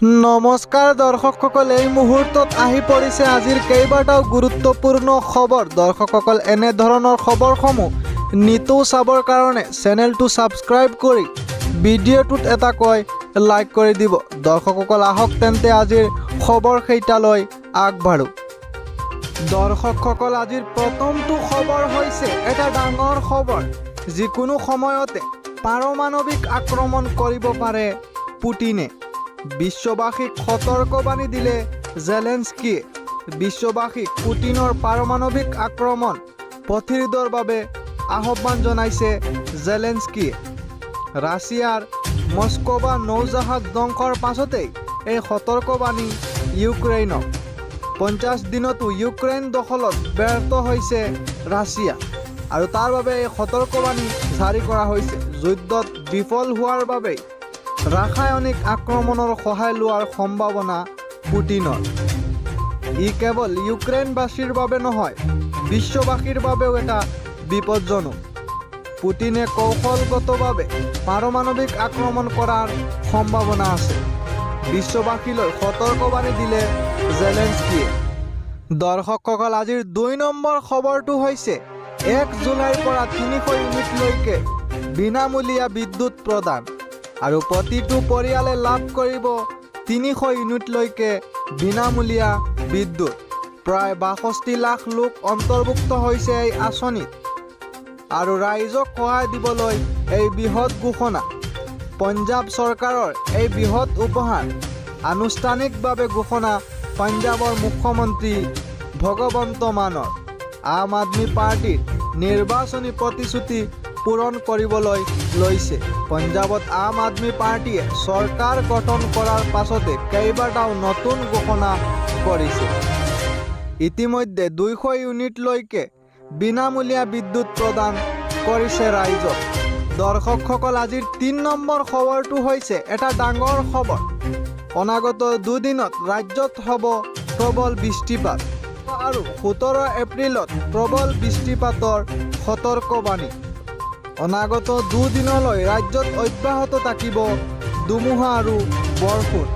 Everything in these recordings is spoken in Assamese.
নমস্কাৰ দৰ্শকসকল, এই মুহূৰ্তত আহি পৰিছে আজিৰ কেইবাটাও গুৰুত্বপূৰ্ণ খবৰ। দৰ্শকসকল, এনে ধৰণৰ খবৰসমূহ নিতৌ চাবৰ কাৰণে চেনেলটো ছাবস্ক্ৰাইব কৰি ভিডিঅ'টোত এটাকৈ লাইক কৰি দিব। দৰ্শকসকল, আহক তেন্তে আজিৰ খবৰ কেইটালৈ আগবাঢ়ো। দৰ্শকসকল, আজিৰ প্ৰথমটো খবৰ হৈছে এটা ডাঙৰ খবৰ। যিকোনো সময়তে পাৰমাণৱিক আক্ৰমণ কৰিব পাৰে পুটিনে। বিশ্ববাসীক সতৰ্কবাণী দিলে জেলেনস্কিয়ে। বিশ্ববাসীক পুটিনৰ পাৰমাণৱিক আক্ৰমণ প্ৰতিৰোধৰ বাবে আহ্বান জনাইছে জেলেনস্কিয়ে। ৰাছিয়াৰ মস্কোৱা নৌজাহাজ ধ্বংসৰ পাছতেই এই সতৰ্কবাণী ইউক্ৰেইনক। 50 দিনতো ইউক্ৰেইন দখলত ব্যৰ্থ হৈছে ৰাছিয়া, আৰু তাৰ বাবে এই সতৰ্কবাণী জাৰি কৰা হৈছে। যুদ্ধত বিফল হোৱাৰ বাবে ৰাসায়নিক আক্ৰমণৰ সহায় লোৱাৰ সম্ভাৱনা পুটিনৰ। ই কেৱল ইউক্ৰেইনবাসীৰ বাবে নহয়, বিশ্ববাসীৰ বাবেও এটা বিপদজনক। পুটিনে কৌশলগতভাৱে পাৰমাণৱিক আক্ৰমণ কৰাৰ সম্ভাৱনা আছে। বিশ্ববাসীলৈ সতৰ্কবাণী দিলে জেলেনস্কিয়ে। দৰ্শকসকল, আজিৰ 2 নম্বৰ খবৰটো হৈছে 1 জুলাইৰ পৰা 300 ইউনিটলৈকে বিনামূলীয়া বিদ্যুৎ প্ৰদান, আৰু প্ৰতিটো পৰিয়ালে লাভ কৰিব 300 ইউনিটলৈকে বিনামূলীয়া বিদ্যুৎ। প্ৰায় 62 লাখ লোক অন্তৰ্ভুক্ত হৈছে এই আঁচনিত, আৰু ৰাইজক সহায় দিবলৈ এই বৃহৎ ঘোষণা। পঞ্জাৱ চৰকাৰৰ এই বৃহৎ উপহাৰ আনুষ্ঠানিকভাৱে ঘোষণা পঞ্জাৱৰ মুখ্যমন্ত্ৰী ভগৱন্ত মানৰ। আম আদমি পাৰ্টিৰ নিৰ্বাচনী প্ৰতিশ্ৰুতি পূৰণ কৰিবলৈ লৈছে। পঞ্জাৱত আম আদমি পাৰ্টিয়ে চৰকাৰ গঠন কৰাৰ পাছতে কেইবাটাও নতুন ঘোষণা কৰিছে। ইতিমধ্যে 200 ইউনিটলৈকে বিনামূলীয়া বিদ্যুৎ প্ৰদান কৰিছে ৰাইজক। দৰ্শকসকল, আজিৰ 3 নম্বৰ খবৰটো হৈছে এটা ডাঙৰ খবৰ। অনাগত 2 দিনত ৰাজ্যত হ'ব প্ৰবল বৃষ্টিপাত, আৰু 17 এপ্ৰিলত প্ৰবল বৃষ্টিপাতৰ সতৰ্কবাণী। অনাগত 2 দিনলৈ ৰাজ্যত অব্যাহত থাকিব ধুমুহা আৰু বৰষুণ।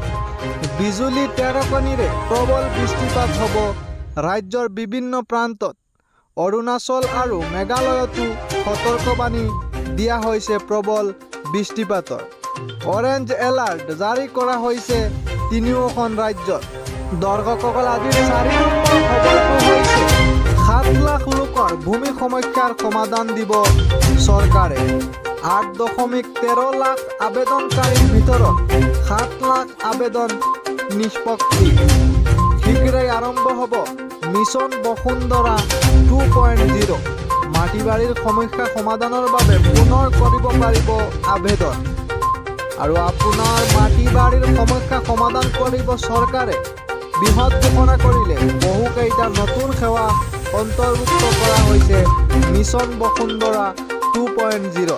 বিজুলী ঢেৰেকণিৰে প্ৰবল বৃষ্টিপাত হ'ব ৰাজ্যৰ বিভিন্ন প্ৰান্তত। অৰুণাচল আৰু মেঘালয়তো সতৰ্কবাণী দিয়া হৈছে প্ৰবল বৃষ্টিপাতৰ। অৰেঞ্জ এলাৰ্ট জাৰি কৰা হৈছে 3খন ৰাজ্যত। দৰ্শকসকল, আজিৰ 4 নম্বৰ খবৰটো হৈছে 7 লাখ লোকৰ ভূমি সমস্যাৰ সমাধান দিব চৰকাৰে। 8.13 লাখ আবেদনকাৰীৰ ভিতৰত 7 লাখ আবেদন নিষ্পত্তি। শীঘ্ৰেই আৰম্ভ হ'ব মিছন বসুন্ধৰা 2.0। মাটি বাৰীৰ সমস্যা সমাধানৰ বাবে পুনৰ কৰিব পাৰিব আবেদন, আৰু আপোনাৰ মাটি বাৰীৰ সমস্যা সমাধান কৰিব চৰকাৰে। বৃহৎ ঘোষণা কৰিলে বহুকেইটা নতুন সেৱা অন্তৰ্ভুক্ত কৰা হৈছে মিছন বসুন্ধৰা 2.0।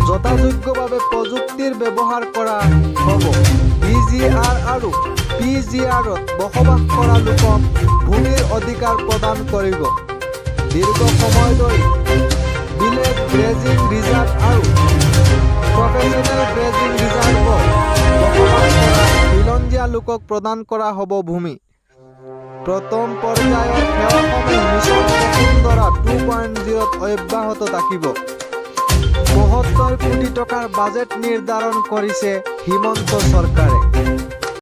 যথাযোগ্যভাৱে প্ৰযুক্তিৰ ব্যৱহাৰ কৰা হ'ব। BGR আৰু PGRত বসবাস কৰা লোকক ভূমিৰ অধিকাৰ প্ৰদান কৰিব। দীৰ্ঘ সময় ধৰি ভিলেজ গ্ৰেজিং ৰিজাৰ্ভ আৰু প্ৰফেচনেল গ্ৰেজিং ৰিজাৰ্ভত বসবাস কৰা খিলঞ্জীয়া লোকক প্ৰদান কৰা হ'ব ভূমি। প্ৰথম পৰ্যায়ৰ সেৱাসমূহ মিছন বসুন্ধৰা 2.0ত অব্যাহত থাকিব। 72 কোটি টকাৰ বাজেট নিৰ্ধাৰণ কৰিছে হিমন্ত চৰকাৰে।